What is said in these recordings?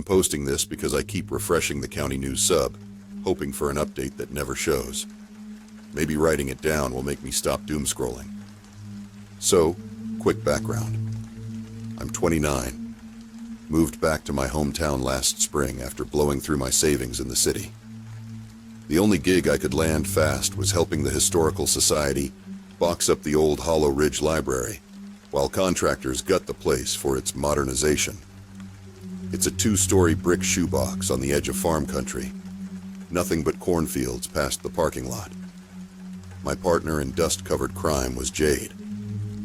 posting this because I keep refreshing the county news sub, hoping for an update that never shows. Maybe writing it down will make me stop doom scrolling. So, quick background. I'm 29. Moved back to my hometown last spring after blowing through my savings in the city. The only gig I could land fast was helping the Historical Society box up the old Hollow Ridge Library, while contractors gut the place for its modernization. It's a 2-story brick shoebox on the edge of farm country. Nothing but cornfields past the parking lot. My partner in dust-covered crime was Jade,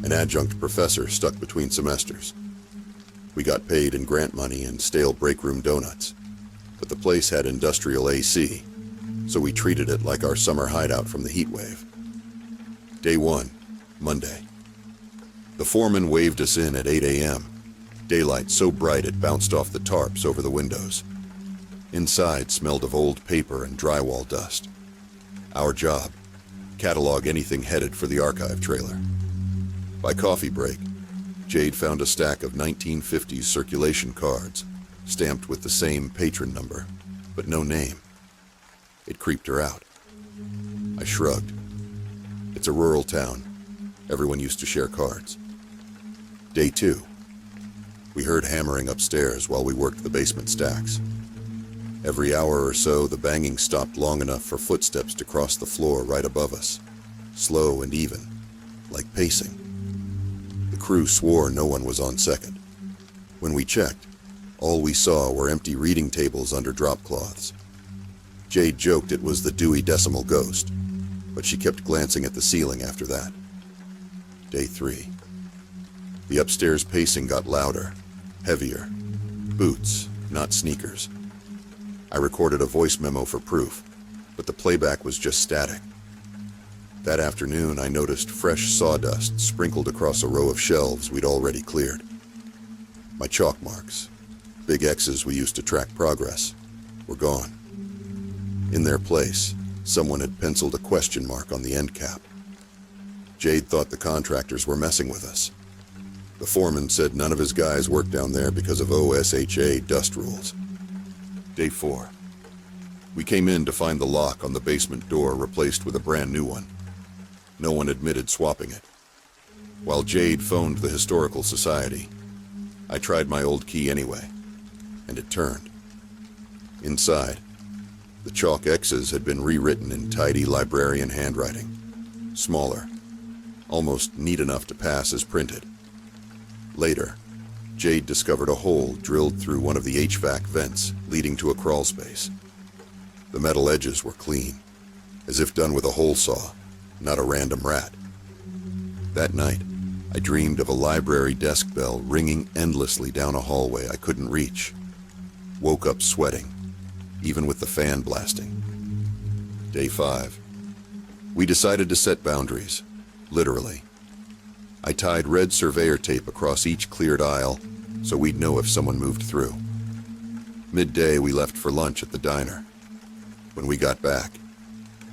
an adjunct professor stuck between semesters. We got paid in grant money and stale break room donuts, but the place had industrial AC, so we treated it like our summer hideout from the heat wave. Day 1, Monday. The foreman waved us in at 8 a.m., daylight so bright it bounced off the tarps over the windows. Inside smelled of old paper and drywall dust. Our job, catalog anything headed for the archive trailer. By coffee break, Jade found a stack of 1950s circulation cards, stamped with the same patron number, but no name. It creeped her out. I shrugged. It's a rural town. Everyone used to share cards. Day 2. We heard hammering upstairs while we worked the basement stacks. Every hour or so, the banging stopped long enough for footsteps to cross the floor right above us, slow and even, like pacing. The crew swore no one was on second. When we checked, all we saw were empty reading tables under drop cloths. Jade joked it was the Dewey Decimal Ghost, but she kept glancing at the ceiling after that. Day 3. The upstairs pacing got louder, heavier. Boots, not sneakers. I recorded a voice memo for proof, but the playback was just static. That afternoon, I noticed fresh sawdust sprinkled across a row of shelves we'd already cleared. My chalk marks, big X's we used to track progress, were gone. In their place, someone had penciled a question mark on the end cap. Jade thought the contractors were messing with us. The foreman said none of his guys worked down there because of OSHA dust rules. Day 4. We came in to find the lock on the basement door replaced with a brand new one. No one admitted swapping it. While Jade phoned the Historical Society, I tried my old key anyway, and it turned. Inside, the chalk X's had been rewritten in tidy librarian handwriting. Smaller, almost neat enough to pass as printed. Later, Jade discovered a hole drilled through one of the HVAC vents leading to a crawl space. The metal edges were clean, as if done with a hole saw, not a random rat. That night, I dreamed of a library desk bell ringing endlessly down a hallway I couldn't reach. Woke up sweating, even with the fan blasting. Day 5. We decided to set boundaries, literally. I tied red surveyor tape across each cleared aisle so we'd know if someone moved through. Midday, we left for lunch at the diner. When we got back,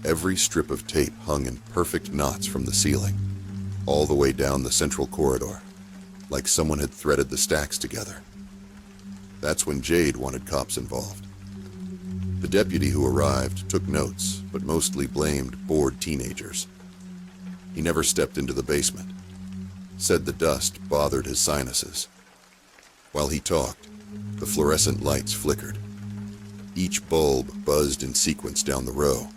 every strip of tape hung in perfect knots from the ceiling, all the way down the central corridor, like someone had threaded the stacks together. That's when Jade wanted cops involved. The deputy who arrived took notes, but mostly blamed bored teenagers. He never stepped into the basement. Said the dust bothered his sinuses. While he talked, the fluorescent lights flickered. Each bulb buzzed in sequence down the row,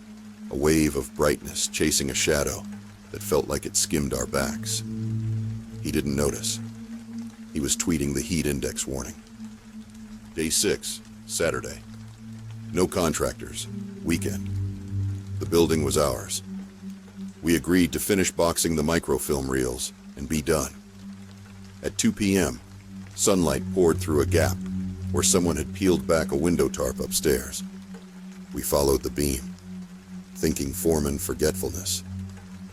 a wave of brightness chasing a shadow that felt like it skimmed our backs. He didn't notice. He was tweeting the heat index warning. Day 6, Saturday. No contractors. Weekend. The building was ours. We agreed to finish boxing the microfilm reels and be done. At 2 p.m., sunlight poured through a gap where someone had peeled back a window tarp upstairs. We followed the beam, thinking foreman forgetfulness,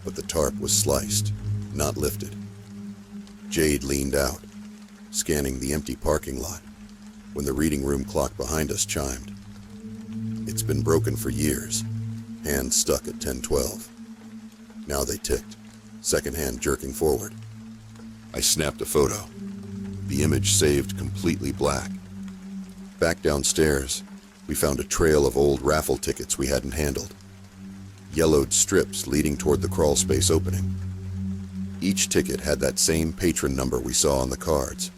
but the tarp was sliced, not lifted. Jade leaned out, scanning the empty parking lot, when the reading room clock behind us chimed. It's been broken for years, hands stuck at 10:12. Now they ticked, second hand jerking forward. I snapped a photo, the image saved completely black. Back downstairs, we found a trail of old raffle tickets we hadn't handled. Yellowed strips leading toward the crawl space opening. Each ticket had that same patron number we saw on the cards.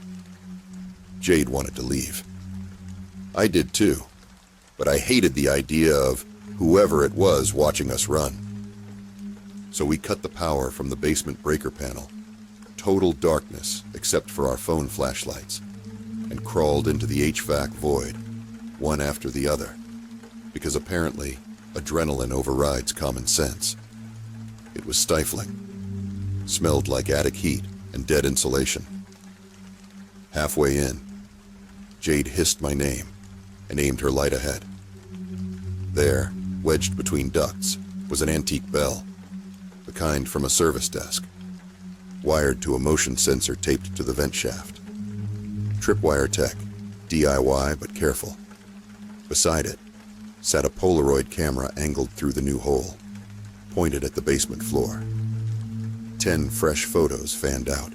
Jade wanted to leave. I did too, but I hated the idea of whoever it was watching us run. So we cut the power from the basement breaker panel, total darkness except for our phone flashlights, and crawled into the HVAC void, one after the other, because apparently adrenaline overrides common sense. It was stifling, smelled like attic heat and dead insulation. Halfway in, Jade hissed my name and aimed her light ahead. There, wedged between ducts, was an antique bell, the kind from a service desk, wired to a motion sensor taped to the vent shaft. Tripwire tech, DIY but careful. Beside it sat a Polaroid camera angled through the new hole, pointed at the basement floor. 10 fresh photos fanned out,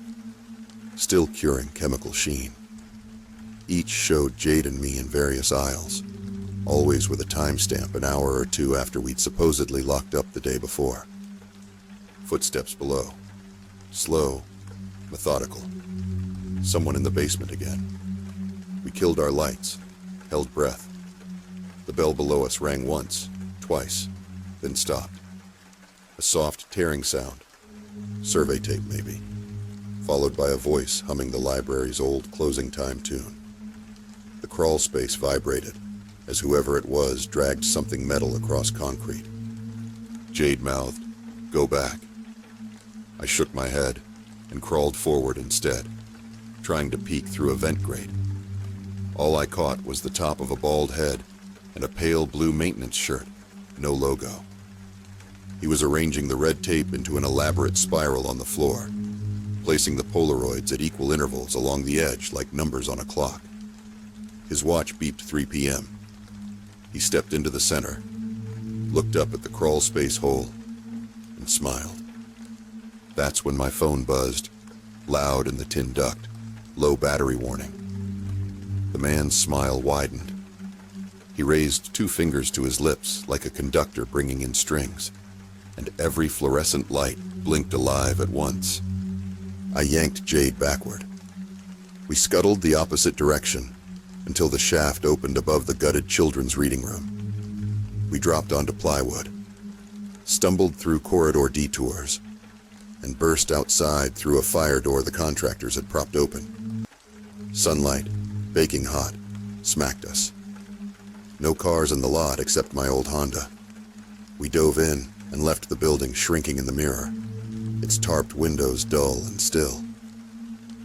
still curing chemical sheen. Each showed Jade and me in various aisles, always with a timestamp an hour or two after we'd supposedly locked up the day before. Footsteps below. Slow, methodical. Someone in the basement again. We killed our lights, held breath. The bell below us rang once, twice, then stopped. A soft tearing sound, survey tape maybe, followed by a voice humming the library's old closing time tune. The crawl space vibrated as whoever it was dragged something metal across concrete. Jade mouthed, "Go back." I shook my head and crawled forward instead, trying to peek through a vent grate. All I caught was the top of a bald head and a pale blue maintenance shirt, no logo. He was arranging the red tape into an elaborate spiral on the floor, placing the Polaroids at equal intervals along the edge like numbers on a clock. His watch beeped 3 p.m. He stepped into the center, looked up at the crawl space hole, and smiled. That's when my phone buzzed, loud in the tin duct, low battery warning. The man's smile widened. He raised 2 fingers to his lips like a conductor bringing in strings, and every fluorescent light blinked alive at once. I yanked Jade backward. We scuttled the opposite direction until the shaft opened above the gutted children's reading room. We dropped onto plywood, stumbled through corridor detours, and burst outside through a fire door the contractors had propped open. Sunlight, baking hot, smacked us. No cars in the lot except my old Honda. We dove in and left the building shrinking in the mirror, its tarped windows dull and still.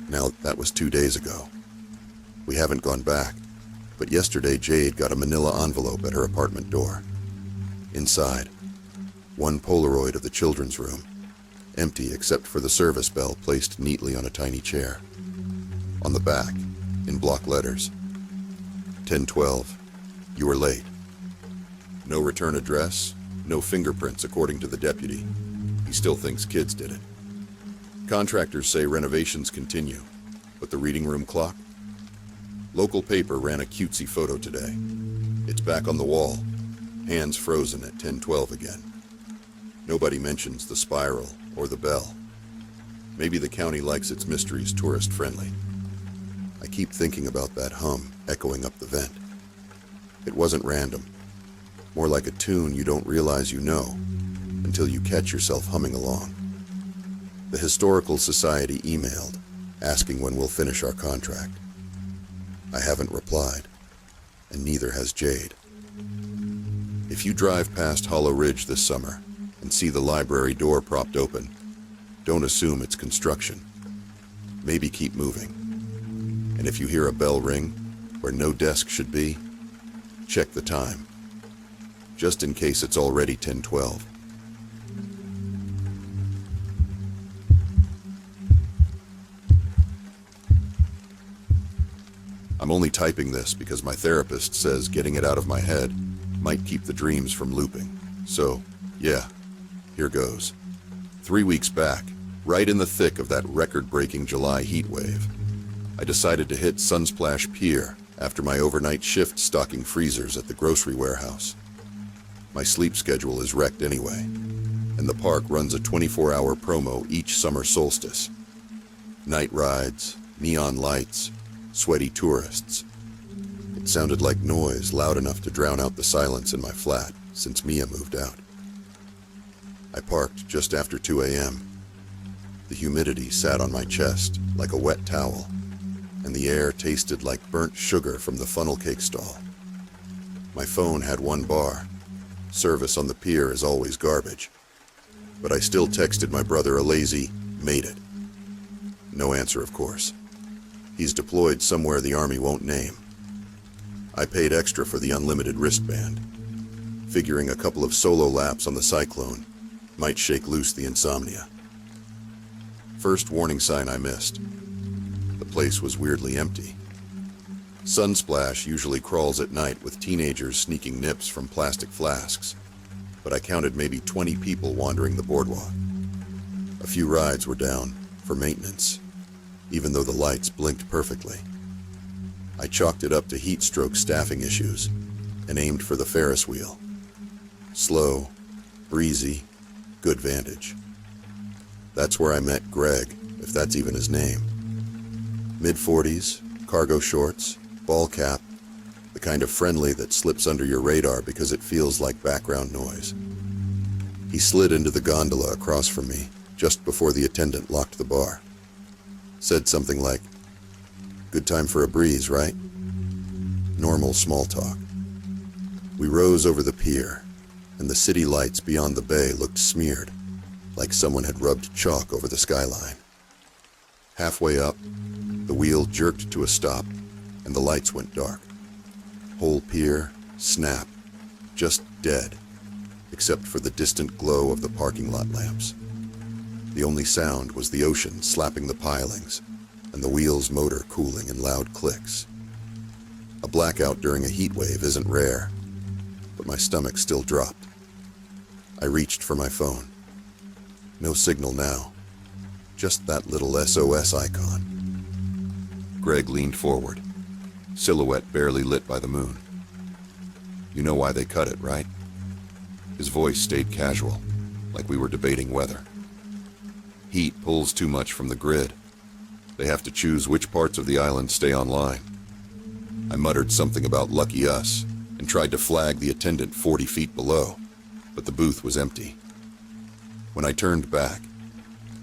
Now, that was 2 days ago. We haven't gone back, but yesterday Jade got a manila envelope at her apartment door. Inside, 1 Polaroid of the children's room, empty except for the service bell placed neatly on a tiny chair. On the back, in block letters, 10:12, you were late. No return address, no fingerprints according to the deputy. He still thinks kids did it. Contractors say renovations continue, but the reading room clock? Local paper ran a cutesy photo today. It's back on the wall, hands frozen at 10:12 again. Nobody mentions the spiral or the bell. Maybe the county likes its mysteries tourist-friendly. I keep thinking about that hum echoing up the vent. It wasn't random. More like a tune you don't realize you know until you catch yourself humming along. The Historical Society emailed, asking when we'll finish our contract. I haven't replied, and neither has Jade. If you drive past Hollow Ridge this summer and see the library door propped open, don't assume it's construction. Maybe keep moving. And if you hear a bell ring where no desk should be, check the time, just in case it's already 10:12. I'm only typing this because my therapist says getting it out of my head might keep the dreams from looping. So, yeah, here goes. 3 weeks back, right in the thick of that record-breaking July heat wave, I decided to hit Sunsplash Pier after my overnight shift stocking freezers at the grocery warehouse. My sleep schedule is wrecked anyway, and the park runs a 24-hour promo each summer solstice. Night rides, neon lights, sweaty tourists. It sounded like noise loud enough to drown out the silence in my flat since Mia moved out. I parked just after 2 a.m. The humidity sat on my chest like a wet towel, and the air tasted like burnt sugar from the funnel cake stall. My phone had one bar. Service on the pier is always garbage. But I still texted my brother a lazy, "Made it." No answer, of course. He's deployed somewhere the Army won't name. I paid extra for the unlimited wristband, figuring a couple of solo laps on the Cyclone might shake loose the insomnia. First warning sign I missed. The place was weirdly empty. Sunsplash usually crawls at night with teenagers sneaking nips from plastic flasks, but I counted maybe 20 people wandering the boardwalk. A few rides were down for maintenance, even though the lights blinked perfectly. I chalked it up to heat stroke staffing issues and aimed for the Ferris wheel. Slow, breezy, good vantage. That's where I met Greg, if that's even his name. Mid-40s, cargo shorts, ball cap, the kind of friendly that slips under your radar because it feels like background noise. He slid into the gondola across from me just before the attendant locked the bar. Said something like, "Good time for a breeze, right?" Normal small talk. We rose over the pier, and the city lights beyond the bay looked smeared, like someone had rubbed chalk over the skyline. Halfway up, the wheel jerked to a stop, and the lights went dark. Whole pier, snap, just dead, except for the distant glow of the parking lot lamps. The only sound was the ocean slapping the pilings, and the wheel's motor cooling in loud clicks. A blackout during a heat wave isn't rare, but my stomach still dropped. I reached for my phone. No signal now, just that little SOS icon. Greg leaned forward, silhouette barely lit by the moon. "You know why they cut it, right?" His voice stayed casual, like we were debating weather. "Heat pulls too much from the grid. They have to choose which parts of the island stay online." I muttered something about lucky us and tried to flag the attendant 40 feet below, but the booth was empty. When I turned back,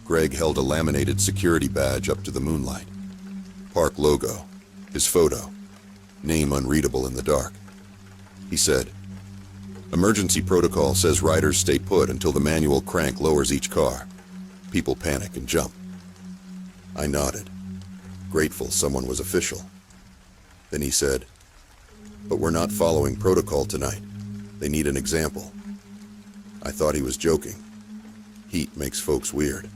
Greg held a laminated security badge up to the moonlight. Park logo, his photo, name unreadable in the dark. He said, "Emergency protocol says riders stay put until the manual crank lowers each car. People panic and jump." I nodded, grateful someone was official. Then he said, "But we're not following protocol tonight. They need an example." I thought he was joking. Heat makes folks weird.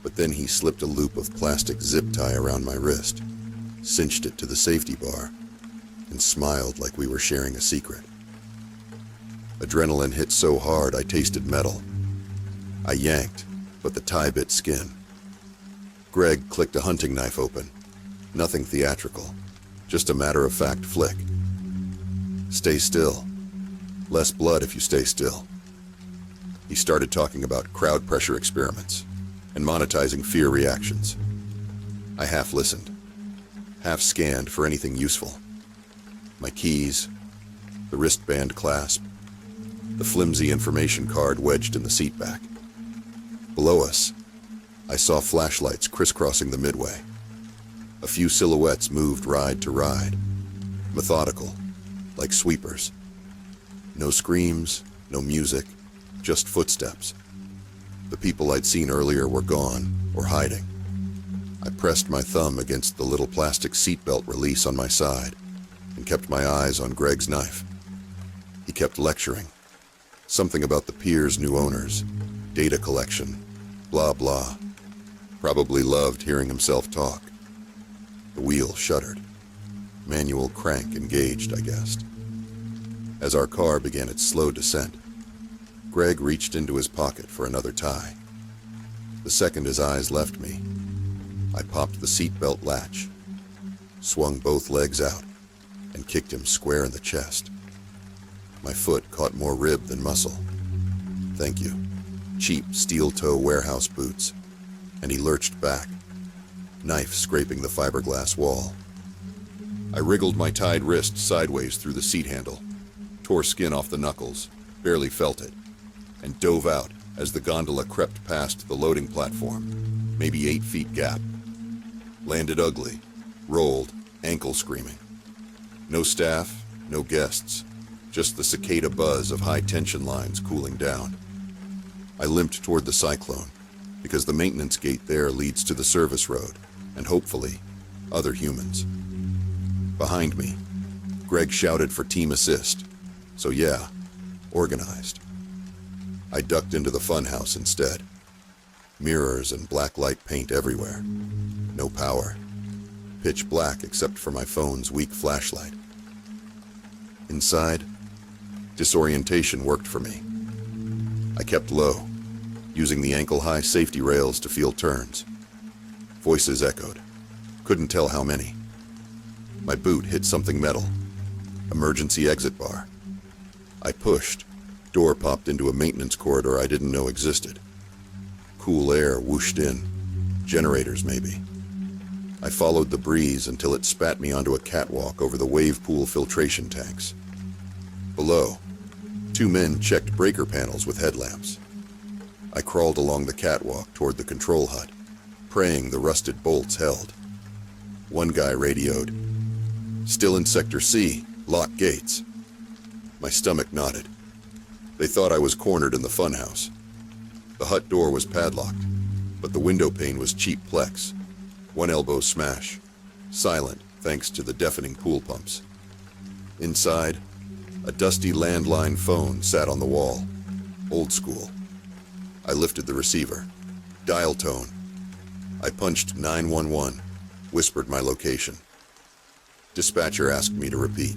But then he slipped a loop of plastic zip tie around my wrist, cinched it to the safety bar, and smiled like we were sharing a secret. Adrenaline hit so hard I tasted metal. I yanked, but the tie bit skin. Greg clicked a hunting knife open. Nothing theatrical, just a matter-of-fact flick. "Stay still. Less blood if you stay still." He started talking about crowd pressure experiments and monetizing fear reactions. I half listened, half scanned for anything useful. My keys, the wristband clasp, the flimsy information card wedged in the seat back. Below us, I saw flashlights crisscrossing the midway. A few silhouettes moved ride to ride, methodical, like sweepers. No screams, no music, just footsteps. The people I'd seen earlier were gone or hiding. I pressed my thumb against the little plastic seatbelt release on my side and kept my eyes on Greg's knife. He kept lecturing. Something about the pier's new owners, data collection, blah blah. Probably loved hearing himself talk. The wheel shuddered. Manual crank engaged, I guessed. As our car began its slow descent, Greg reached into his pocket for another tie. The second his eyes left me, I popped the seatbelt latch, swung both legs out, and kicked him square in the chest. My foot caught more rib than muscle. Thank you. Cheap steel-toe warehouse boots. And he lurched back, knife scraping the fiberglass wall. I wriggled my tied wrist sideways through the seat handle, tore skin off the knuckles, barely felt it, and dove out as the gondola crept past the loading platform, maybe 8 feet gap. Landed ugly, rolled, ankle screaming. No staff, no guests, just the cicada buzz of high-tension lines cooling down. I limped toward the Cyclone, because the maintenance gate there leads to the service road, and hopefully, other humans. Behind me, Greg shouted for team assist, so yeah, organized. I ducked into the funhouse instead. Mirrors and black light paint everywhere. No power. Pitch black except for my phone's weak flashlight. Inside, disorientation worked for me. I kept low, using the ankle-high safety rails to feel turns. Voices echoed. Couldn't tell how many. My boot hit something metal. Emergency exit bar. I pushed. Door popped into a maintenance corridor I didn't know existed. Cool air whooshed in. Generators, maybe. I followed the breeze until it spat me onto a catwalk over the wave pool filtration tanks. Below, 2 men checked breaker panels with headlamps. I crawled along the catwalk toward the control hut, praying the rusted bolts held. One guy radioed, "Still in Sector C, lock gates." My stomach knotted. They thought I was cornered in the funhouse. The hut door was padlocked, but the window pane was cheap Plex. One elbow smash, silent thanks to the deafening pool pumps. Inside, a dusty landline phone sat on the wall, old school. I lifted the receiver. Dial tone. I punched 911, whispered my location. Dispatcher asked me to repeat.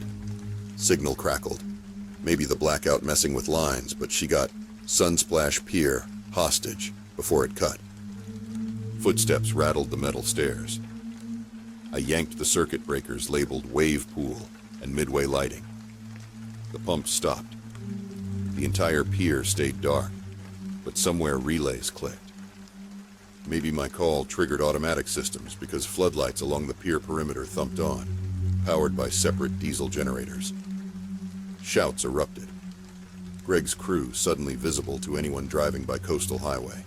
Signal crackled. Maybe the blackout messing with lines, but she got Sunsplash Pier, hostage, before it cut. Footsteps rattled the metal stairs. I yanked the circuit breakers labeled Wave Pool and Midway Lighting. The pumps stopped. The entire pier stayed dark, but somewhere relays clicked. Maybe my call triggered automatic systems because floodlights along the pier perimeter thumped on, powered by separate diesel generators. Shouts erupted. Greg's crew suddenly visible to anyone driving by Coastal Highway.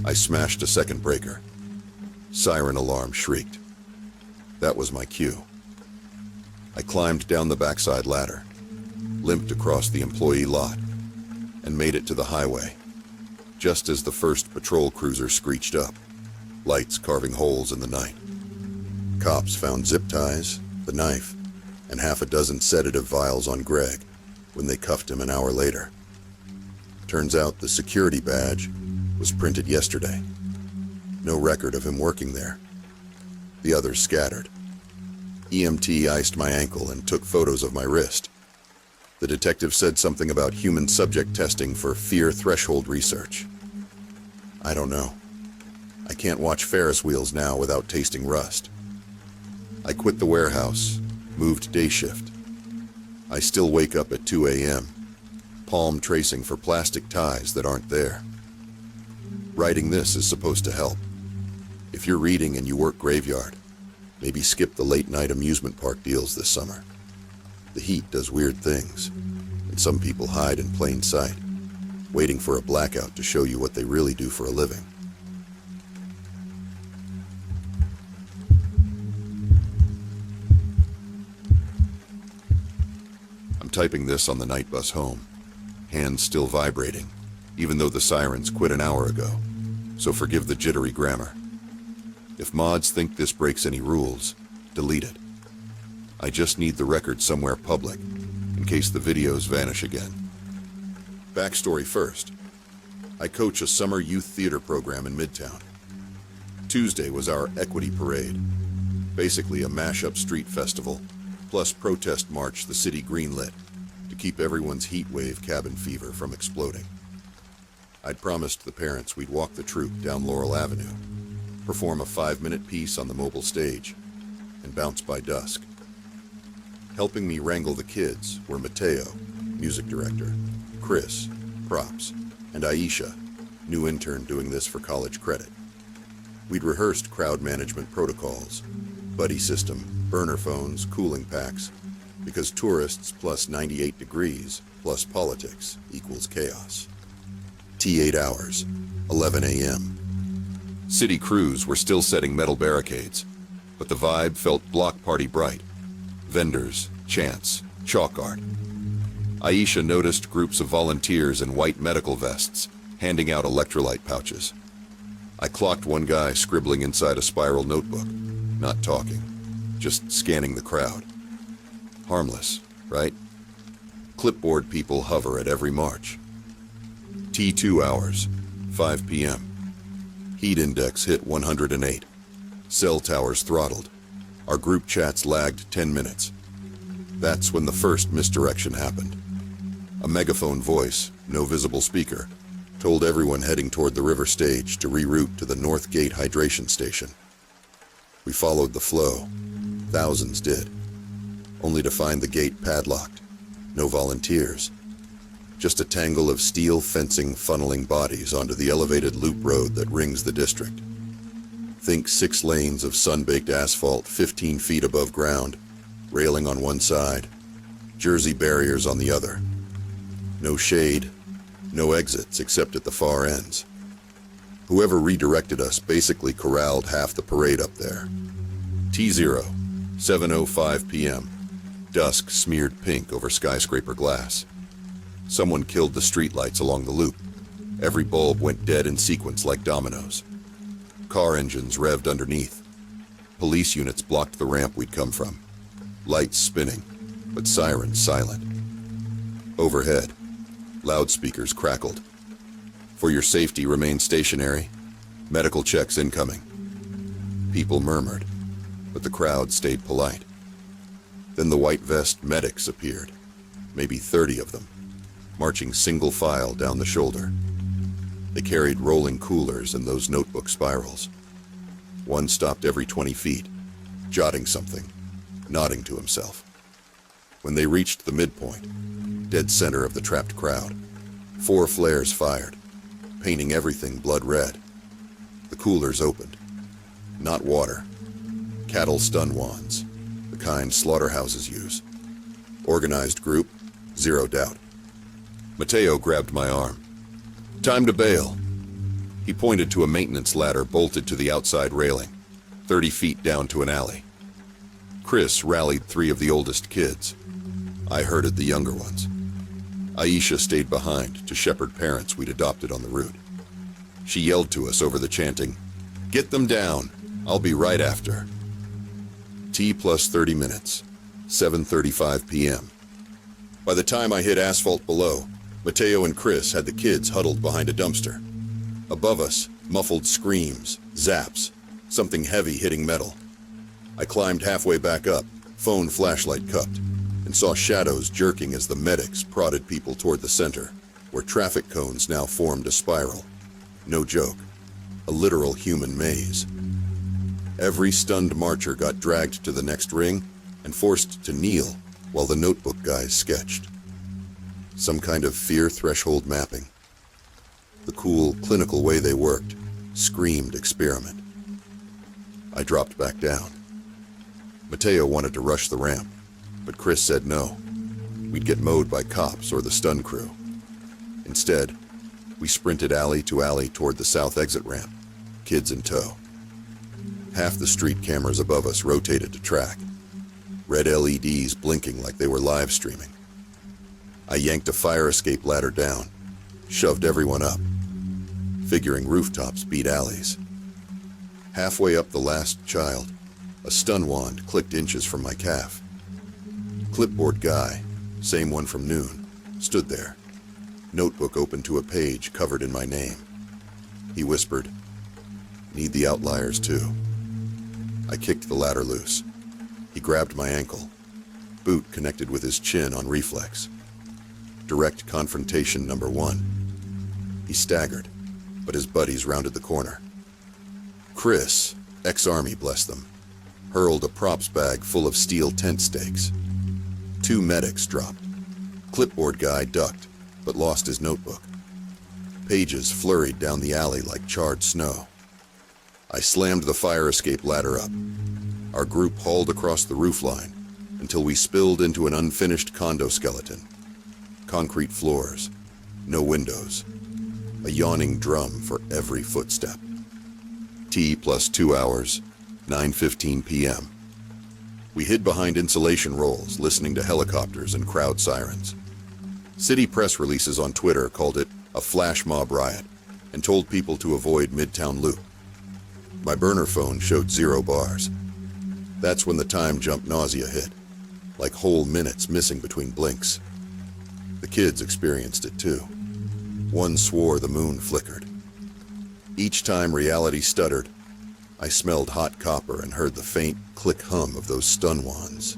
I smashed a second breaker. Siren alarm shrieked. That was my cue. I climbed down the backside ladder, limped across the employee lot, and made it to the highway, just as the first patrol cruiser screeched up, lights carving holes in the night. Cops found zip ties, the knife, and half a dozen sedative vials on Greg when they cuffed him an hour later. Turns out the security badge was printed yesterday. No record of him working there. The others scattered. EMT iced my ankle and took photos of my wrist. The detective said something about human subject testing for fear threshold research. I don't know. I can't watch Ferris wheels now without tasting rust. I quit the warehouse, moved day shift. I still wake up at 2 a.m., palm tracing for plastic ties that aren't there. Writing this is supposed to help. If you're reading and you work graveyard, maybe skip the late-night amusement park deals this summer. The heat does weird things, and some people hide in plain sight, waiting for a blackout to show you what they really do for a living. I'm typing this on the night bus home, hands still vibrating, even though the sirens quit an hour ago, so forgive the jittery grammar. If mods think this breaks any rules, delete it. I just need the record somewhere public, in case the videos vanish again. Backstory first. I coach a summer youth theater program in Midtown. Tuesday was our equity parade, basically a mashup street festival, plus protest march the city greenlit, to keep everyone's heat wave cabin fever from exploding. I'd promised the parents we'd walk the troupe down Laurel Avenue, perform a 5-minute piece on the mobile stage, and bounce by dusk. Helping me wrangle the kids were Mateo, music director, Chris, props, and Aisha, new intern doing this for college credit. We'd rehearsed crowd management protocols, buddy system, burner phones, cooling packs, because tourists plus 98 degrees plus politics equals chaos. T8 hours, 11 a.m. City crews were still setting metal barricades, but the vibe felt block party bright. Vendors, chants, chalk art. Aisha noticed groups of volunteers in white medical vests, handing out electrolyte pouches. I clocked one guy scribbling inside a spiral notebook, not talking, just scanning the crowd. Harmless, right? Clipboard people hover at every march. T2 hours, 5 p.m. Heat index hit 108. Cell towers throttled. Our group chats lagged 10 minutes. That's when the first misdirection happened. A megaphone voice, no visible speaker, told everyone heading toward the river stage to reroute to the North Gate hydration station. We followed the flow. Thousands did. Only to find the gate padlocked. No volunteers. Just a tangle of steel fencing funneling bodies onto the elevated loop road that rings the district. Think 6 lanes of sun-baked asphalt 15 feet above ground, railing on one side, Jersey barriers on the other. No shade, no exits except at the far ends. Whoever redirected us basically corralled half the parade up there. T0, 7:05 p.m. Dusk smeared pink over skyscraper glass. Someone killed the streetlights along the loop. Every bulb went dead in sequence like dominoes. Car engines revved underneath. Police units blocked the ramp we'd come from. Lights spinning, but sirens silent. Overhead, loudspeakers crackled. For your safety, remain stationary. Medical checks incoming. People murmured, but the crowd stayed polite. Then the white vest medics appeared, maybe 30 of them, marching single file down the shoulder. They carried rolling coolers and those notebook spirals. One stopped every 20 feet, jotting something, nodding to himself. When they reached the midpoint, dead center of the trapped crowd, 4 flares fired, painting everything blood red. The coolers opened. Not water. Cattle stun wands, the kind slaughterhouses use. Organized group, 0 doubt. Mateo grabbed my arm. Time to bail. He pointed to a maintenance ladder bolted to the outside railing, 30 feet down to an alley. Chris rallied 3 of the oldest kids. I herded the younger ones. Aisha stayed behind to shepherd parents we'd adopted on the route. She yelled to us over the chanting, "Get them down. I'll be right after." T plus 30 minutes, 7:35 p.m. By the time I hit asphalt below, Mateo and Chris had the kids huddled behind a dumpster. Above us, muffled screams, zaps, something heavy hitting metal. I climbed halfway back up, phone flashlight cupped, and saw shadows jerking as the medics prodded people toward the center, where traffic cones now formed a spiral. No joke, a literal human maze. Every stunned marcher got dragged to the next ring and forced to kneel while the notebook guys sketched. Some kind of fear threshold mapping. The cool, clinical way they worked screamed experiment. I dropped back down. Mateo wanted to rush the ramp, but Chris said no. We'd get mowed by cops or the stun crew. Instead, we sprinted alley to alley toward the south exit ramp, kids in tow. Half the street cameras above us rotated to track, red LEDs blinking like they were live streaming. I yanked a fire escape ladder down, shoved everyone up, figuring rooftops beat alleys. Halfway up the last child, a stun wand clicked inches from my calf. Clipboard guy, same one from noon, stood there, notebook open to a page covered in my name. He whispered, "Need the outliers too." I kicked the ladder loose. He grabbed my ankle. Boot connected with his chin on reflex. Direct confrontation number 1. He staggered, but his buddies rounded the corner. Chris, ex-army bless them, hurled a props bag full of steel tent stakes. 2 medics dropped. Clipboard guy ducked, but lost his notebook. Pages flurried down the alley like charred snow. I slammed the fire escape ladder up. Our group hauled across the roofline until we spilled into an unfinished condo skeleton. Concrete floors, no windows, a yawning drum for every footstep. T plus 2 hours, 9:15 p.m. We hid behind insulation rolls, listening to helicopters and crowd sirens. City press releases on Twitter called it a flash mob riot and told people to avoid Midtown Loop. My burner phone showed 0 bars. That's when the time jump nausea hit, like whole minutes missing between blinks. The kids experienced it too. One swore the moon flickered. Each time reality stuttered, I smelled hot copper and heard the faint click hum of those stun wands,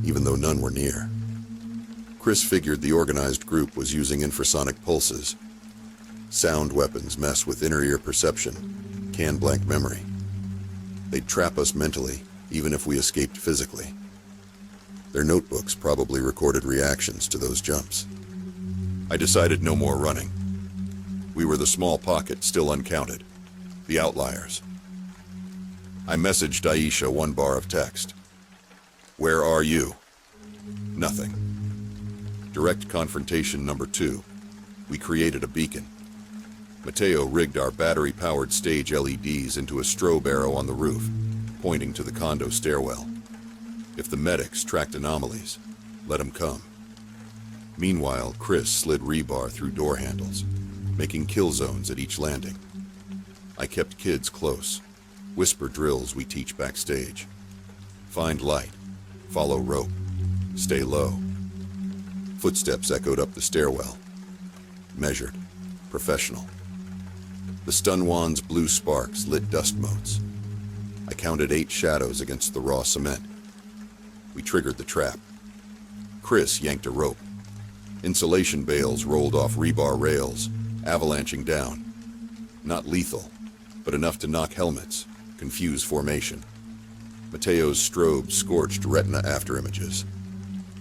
even though none were near. Chris figured the organized group was using infrasonic pulses. Sound weapons mess with inner ear perception, can blank memory. They'd trap us mentally, even if we escaped physically. Their notebooks probably recorded reactions to those jumps. I decided no more running. We were the small pocket still uncounted, the outliers. I messaged Aisha 1 bar of text. Where are you? Nothing. Direct confrontation number 2. We created a beacon. Mateo rigged our battery-powered stage LEDs into a strobe arrow on the roof, pointing to the condo stairwell. If the medics tracked anomalies, let them come. Meanwhile, Chris slid rebar through door handles, making kill zones at each landing. I kept kids close. Whisper drills we teach backstage. Find light, follow rope, stay low. Footsteps echoed up the stairwell. Measured, professional. The stun wand's blue sparks lit dust motes. I counted 8 shadows against the raw cement. We triggered the trap. Chris yanked a rope. Insulation bales rolled off rebar rails, avalanching down. Not lethal, but enough to knock helmets, confuse formation. Mateo's strobe scorched retina afterimages.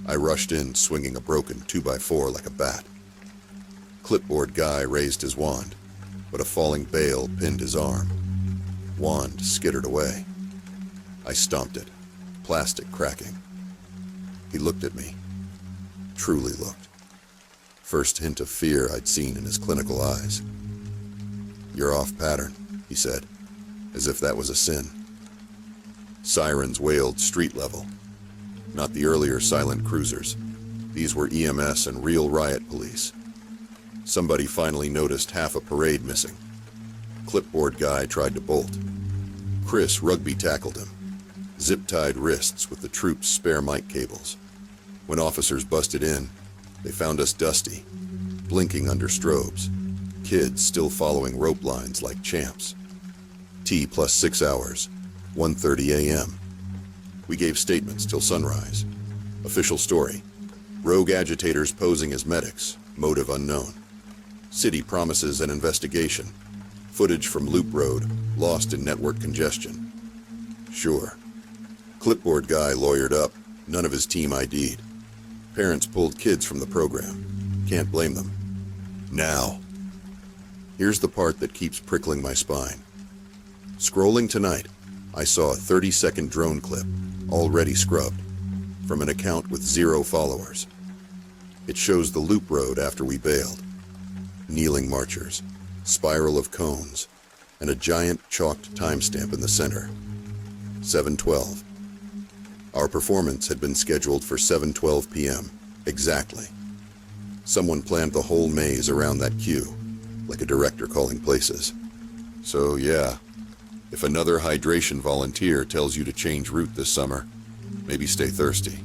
I rushed in, swinging a broken 2x4 like a bat. Clipboard guy raised his wand, but a falling bale pinned his arm. Wand skittered away. I stomped it, plastic cracking. He looked at me. Truly looked. First hint of fear I'd seen in his clinical eyes. You're off pattern, he said, as if that was a sin. Sirens wailed street level. Not the earlier silent cruisers. These were EMS and real riot police. Somebody finally noticed half a parade missing. Clipboard guy tried to bolt. Chris rugby tackled him. Zip-tied wrists with the troops' spare mic cables. When officers busted in, they found us dusty, blinking under strobes. Kids still following rope lines like champs. T plus 6 hours, 1:30 a.m. We gave statements till sunrise. Official story. Rogue agitators posing as medics, motive unknown. City promises an investigation. Footage from Loop Road, lost in network congestion. Sure. Clipboard guy lawyered up, none of his team ID'd. Parents pulled kids from the program. Can't blame them. Now. Here's the part that keeps prickling my spine. Scrolling tonight, I saw a 30-second drone clip, already scrubbed, from an account with 0 followers. It shows the Loop Road after we bailed. Kneeling marchers, spiral of cones, and a giant chalked timestamp in the center. 7:12. Our performance had been scheduled for 7:12 p.m. exactly. Someone planned the whole maze around that cue, like a director calling places. So yeah, if another hydration volunteer tells you to change route this summer, maybe stay thirsty.